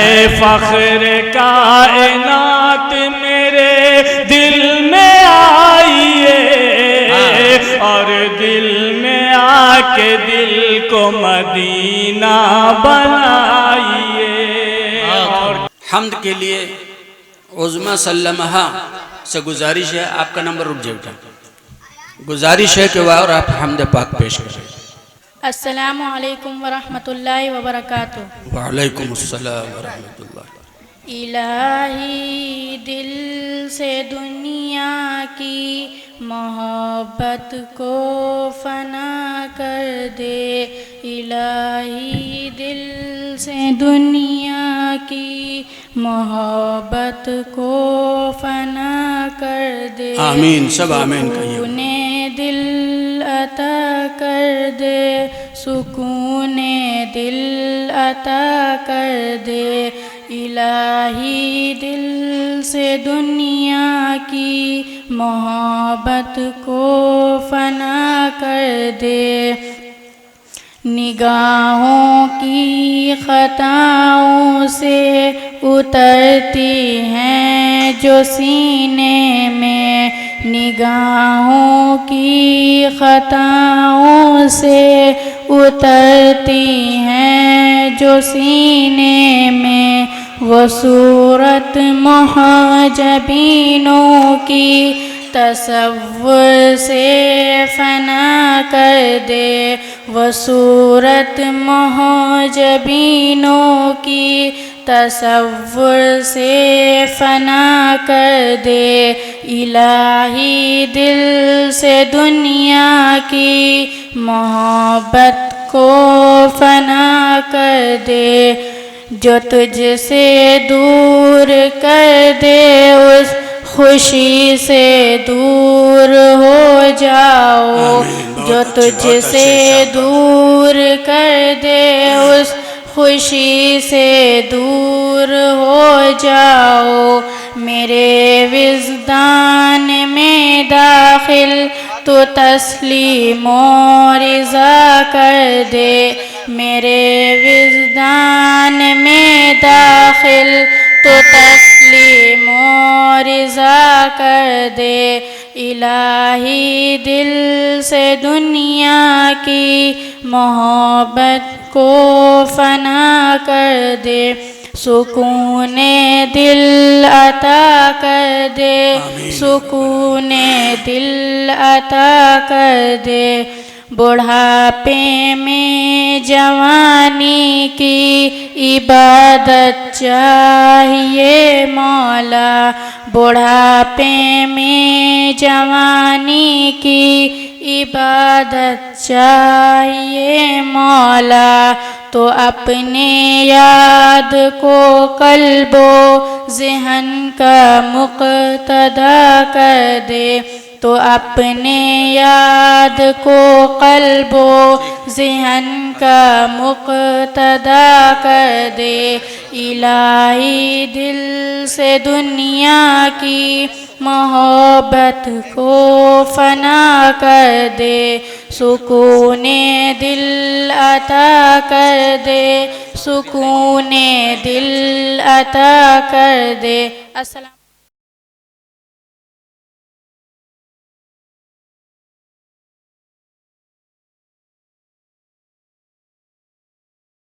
اے فخر کائنات میرے دل میں آئیے اور دل میں آ کے دل کو مدینہ بنائیے. اور حمد کے لیے عظمیٰ سلمہا سے گزارش ہے، آپ کا نمبر رک جائے بیٹا، گزارش ہے کہ وہ اور آپ حمد پاک پیش کریں. السلام علیکم ورحمۃ اللہ وبرکاتہ. وعلیکم السلام ورحمۃ اللہ. الہی دل سے دنیا کی محبت کو فنا کر دے. الہی دل سے دنیا کی محبت کو فنا کر دے. آمین، سب آمین کہیے. سکون دل عطا کر دے، سکون دل عطا کر دے. الہی دل سے دنیا کی محبت کو فنا کر دے. نگاہوں کی خطاؤں سے اترتی ہیں جو سینے میں، نگاہوں کی خطاؤں سے اترتی ہیں جو سینے میں. وہ صورت محجبینوں کی تصور سے فنا کر دے. وہ صورت محجبینوں کی تصور سے فنا کر دے. الہی دل سے دنیا کی محبت کو فنا کر دے. جو تجھ سے دور کر دے اس خوشی سے دور ہو جاؤ. جو تجھ سے دور کر دے اس خوشی سے دور ہو جاؤ. میرے وجدان میں داخل تو تسلیم و رضا کر دے. میرے وجدان میں داخل تو تسلیم و رضا کر دے. الہی دل سے دنیا کی محبت کو فنا کر دے. سکون دل عطا کر دے، سکون دل عطا کر دے. بڑھاپے میں جوانی کی عبادت چاہیے مولا. بڑھاپے میں جوانی کی عبادت چاہیے مولا. تو اپنے یاد کو قلب و ذہن کا مقتدا کر دے. تو اپنے یاد کو قلب و ذہن کا مقتدا کر دے. الہی دل سے دنیا کی محبت کو فنا کر دے. سکون دل عطا کر دے، سکون دل عطا کر دے. السلام